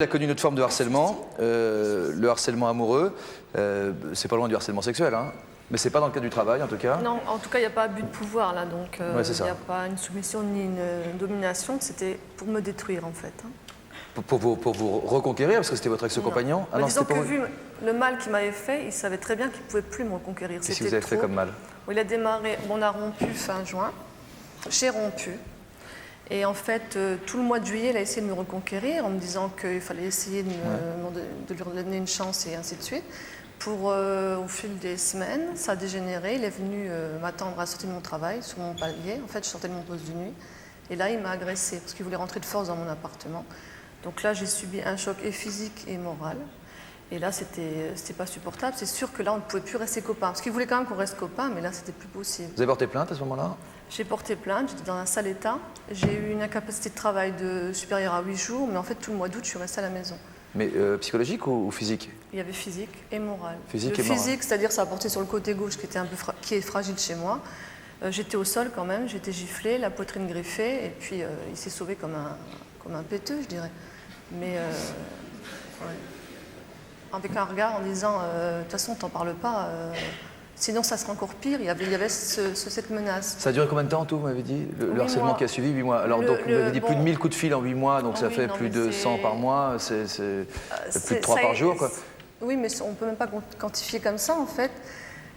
Il a connu une autre forme de harcèlement, le harcèlement amoureux. C'est pas loin du harcèlement sexuel, hein. Mais c'est pas dans le cadre du travail, en tout cas. Non, en tout cas, il n'y a pas abus de pouvoir, là. Donc, Ouais, c'est il ça. n'y a pas une soumission ni une domination. C'était pour me détruire, en fait. Pour vous reconquérir, parce que c'était votre ex-compagnon. Ah disons que vu le mal qu'il m'avait fait, il savait très bien qu'il ne pouvait plus me reconquérir. Qu'est-ce que vous avez fait comme mal? Il a démarré, on a rompu fin juin. J'ai rompu. Et en fait, tout le mois de juillet, il a essayé de me reconquérir en me disant qu'il fallait essayer de lui redonner une chance et ainsi de suite. Au fil des semaines, ça a dégénéré. Il est venu m'attendre à la sortie de mon travail, sur mon palier. En fait, je sortais de mon poste de nuit. Et là, il m'a agressée parce qu'il voulait rentrer de force dans mon appartement. Donc là, j'ai subi un choc et physique et moral. Et là, c'était pas supportable. C'est sûr que là, on ne pouvait plus rester copains. Parce qu'il voulait quand même qu'on reste copains, mais là, c'était plus possible. Vous avez porté plainte à ce moment-là? J'ai porté plainte, j'étais dans un sale état. J'ai eu une incapacité de travail supérieure à 8 jours, mais en fait, tout le mois d'août, je suis restée à la maison. Mais psychologique ou physique? Il y avait physique et moral. Physique et moral. Physique, c'est-à-dire ça a porté sur le côté gauche qui est fragile chez moi. J'étais au sol quand même, j'étais giflée, la poitrine griffée, et puis il s'est sauvé comme un péteux, je dirais. Mais ouais. Avec un regard en disant de toute façon, t'en parles pas, sinon ça sera encore pire. Il y avait cette menace. Ça a duré combien de temps, tout, vous m'avez dit? Le harcèlement mois. qui a suivi, 8 mois. Alors, donc, vous m'avez dit plus de 1000 coups de fil en 8 mois, donc ça fait plus de 100 par mois, c'est plus de 3 par jour, quoi. Oui, mais on ne peut même pas quantifier comme ça, en fait.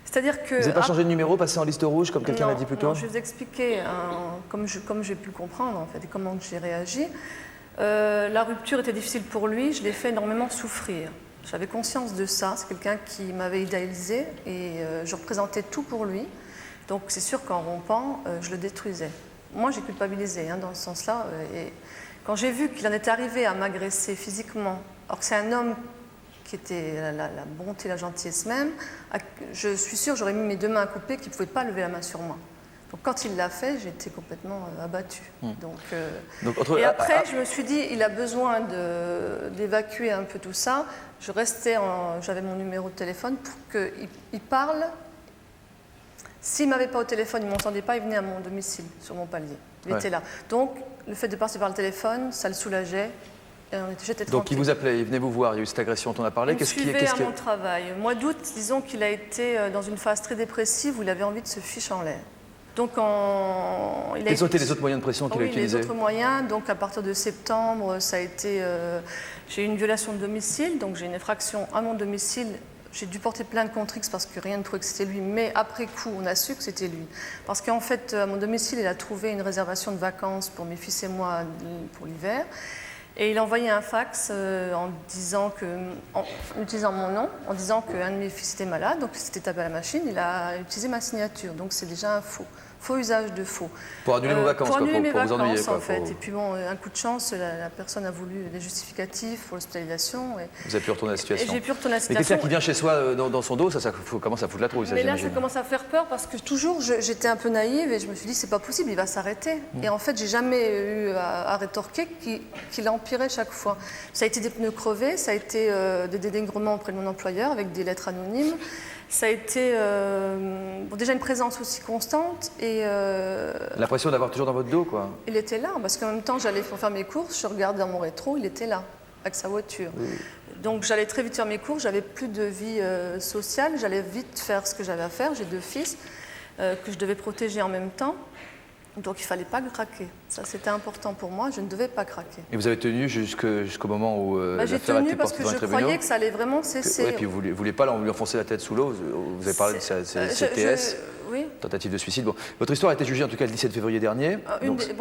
C'est-à-dire que... Vous n'avez pas changé de numéro, passé en liste rouge, comme quelqu'un l'a dit plus tôt? Non, je vais vous expliquer comme j'ai pu le comprendre, en fait, et comment j'ai réagi. La rupture était difficile pour lui, je l'ai fait énormément souffrir. J'avais conscience de ça, c'est quelqu'un qui m'avait idéalisé et je représentais tout pour lui. Donc c'est sûr qu'en rompant, je le détruisais. Moi, j'ai culpabilisé dans ce sens-là. Et quand j'ai vu qu'il en était arrivé à m'agresser physiquement, alors que c'est un homme qui était la bonté, la gentillesse même, je suis sûre que j'aurais mis mes deux mains à couper, qu'il ne pouvait pas lever la main sur moi. Donc quand il l'a fait, j'étais complètement abattue. Et après, je me suis dit, il a besoin d'évacuer un peu tout ça. J'avais mon numéro de téléphone pour qu'il parle. S'il ne m'avait pas au téléphone, il ne m'entendait pas, il venait à mon domicile, sur mon palier. Il était là. Donc le fait de passer par le téléphone, ça le soulageait. J'étais tranquille. Donc il vous appelait, il venait vous voir, il y a eu cette agression dont on a parlé. Il me suivait à mon travail. Au mois d'août, disons qu'il a été dans une phase très dépressive où il avait envie de se ficher en l'air. Donc, quels ont été les autres moyens de pression qu'il a utilisés? Les autres moyens, donc à partir de septembre, ça a été... j'ai eu une violation de domicile, donc j'ai une infraction à mon domicile. J'ai dû porter plainte contre X parce que rien ne prouvait que c'était lui, mais après coup, on a su que c'était lui. Parce qu'en fait, à mon domicile, il a trouvé une réservation de vacances pour mes fils et moi pour l'hiver. Et il a envoyé un fax en utilisant mon nom, en disant qu'un de mes fils était malade, donc c'était tapé à la machine, il a utilisé ma signature, donc c'est déjà un faux usage de faux. Pour annuler vos vacances, pour annuler mes vous vacances, ennuyer, en fait. Et puis bon, un coup de chance, la personne a voulu des justificatifs pour l'hospitalisation. Vous avez pu retourner la situation. Et j'ai pu retourner la situation. Mais quelqu'un qui vient chez soi dans son dos, ça commence à foutre la trouille, ça, mais là, j'imagine. ça commence à faire peur parce que toujours, j'étais un peu naïve et je me suis dit, c'est pas possible, il va s'arrêter. Et en fait, j'ai jamais eu à rétorquer qu'il empirait chaque fois. Ça a été des pneus crevés, ça a été des dénigrements auprès de mon employeur avec des lettres anonymes. Ça a été déjà une présence aussi constante et... L'impression d'avoir toujours dans votre dos, quoi. Il était là, parce qu'en même temps, j'allais pour faire mes courses, je regardais dans mon rétro, il était là, avec sa voiture. Oui. Donc j'allais très vite faire mes courses, j'avais plus de vie sociale, j'allais vite faire ce que j'avais à faire, j'ai 2 fils que je devais protéger en même temps. Donc il ne fallait pas craquer. Ça, c'était important pour moi, je ne devais pas craquer. Et vous avez tenu jusqu'au moment où l'affaire a été portée devant les tribunaux? J'ai tenu parce que je croyais que ça allait vraiment cesser. Et puis vous ne vouliez pas lui enfoncer la tête sous l'eau. Vous avez parlé de CTS, oui. Tentative de suicide. Bon. Votre histoire a été jugée en tout cas le 17 février dernier.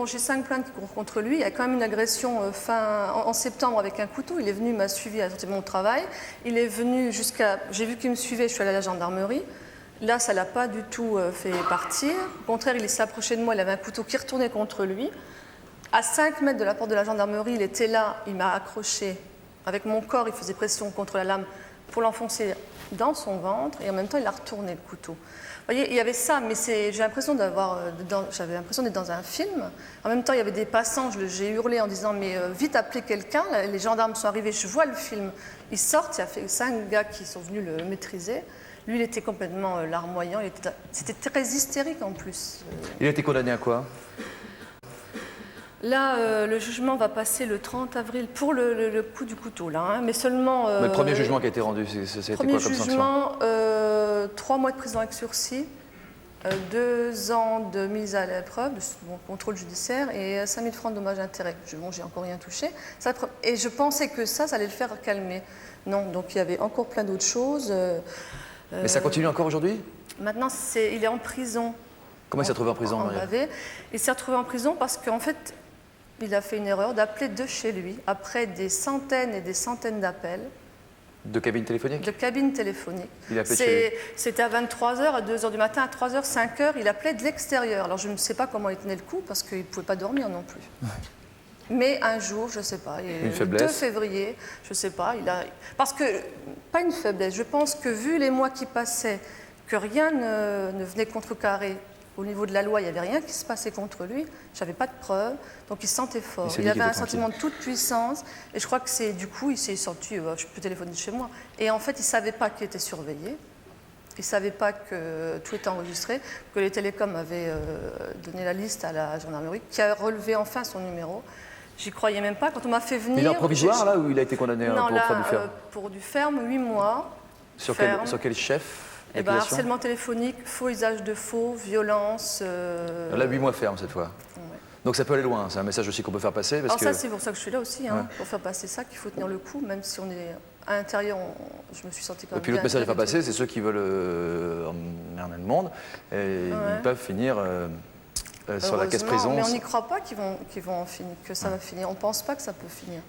J'ai 5 plaintes qui courent contre lui. Il y a quand même une agression en septembre avec un couteau. Il est venu, il m'a suivi à la sortie de mon travail. Il est venu j'ai vu qu'il me suivait, je suis allée à la gendarmerie. Là, ça ne l'a pas du tout fait partir. Au contraire, il s'est approché de moi, il avait un couteau qui retournait contre lui. À 5 mètres de la porte de la gendarmerie, il était là, il m'a accroché. Avec mon corps, il faisait pression contre la lame pour l'enfoncer dans son ventre. Et en même temps, il a retourné le couteau. Vous voyez, il y avait ça, mais j'avais l'impression d'être dans un film. En même temps, il y avait des passants, j'ai hurlé en disant « mais vite, appelez quelqu'un ». Les gendarmes sont arrivés, je vois le film. Ils sortent, il y a fait 5 gars qui sont venus le maîtriser. Lui, il était complètement larmoyant, c'était très hystérique en plus. Il a été condamné à quoi? Là, le jugement va passer le 30 avril pour le coup du couteau, là, hein, mais seulement... Mais le premier jugement qui a été rendu, c'était quoi premier comme sanction? jugement, 3 mois de prison avec sursis, 2 ans de mise à l'épreuve, de contrôle judiciaire et 5 000 francs de dommages et intérêts. Bon, j'ai encore rien touché. Et je pensais que ça allait le faire calmer. Non, donc il y avait encore plein d'autres choses. Mais ça continue encore aujourd'hui? Maintenant, il est en prison. Comment il s'est retrouvé en prison, Maria? Il s'est retrouvé en prison parce qu'en fait, il a fait une erreur d'appeler de chez lui, après des centaines et des centaines d'appels. De cabine téléphonique? De cabine téléphonique. Il a appelé de chez lui. C'était à 23h, à 2h du matin, à 3h, 5h, il appelait de l'extérieur. Alors je ne sais pas comment il tenait le coup, parce qu'il ne pouvait pas dormir non plus. Mais un jour, je ne sais pas, une faiblesse. Le 2 février, je ne sais pas, parce que, pas une faiblesse, je pense que vu les mois qui passaient, que rien ne venait contrecarrer. Au niveau de la loi, il n'y avait rien qui se passait contre lui. Je n'avais pas de preuves. Donc il se sentait fort. Il avait un sentiment de toute puissance. Et je crois que c'est du coup, il s'est senti, je peux téléphoner de chez moi. Et en fait, il ne savait pas qu'il était surveillé. Il ne savait pas que tout était enregistré, que les télécoms avaient donné la liste à la gendarmerie, qui a relevé enfin son numéro. J'y croyais même pas. Quand on m'a fait venir... Il est en provisoire, là, ou il a été condamné pour faire du ferme? Pour du ferme, 8 mois. Sur quel chef? Harcèlement téléphonique, faux usage de faux, violence... Là, 8 mois ferme cette fois. Ouais. Donc ça peut aller loin, c'est un message aussi qu'on peut faire passer. Parce Alors ça, c'est pour ça que je suis là aussi, hein, pour faire passer ça, qu'il faut tenir le coup, même si on est à l'intérieur, je me suis sentie quand même... Et puis l'autre message à faire passer, c'est ceux qui veulent emmerder le monde, et ils peuvent finir sur la caisse prison. Mais on n'y croit pas qu'ils vont en finir, que ça va finir, on ne pense pas que ça peut finir.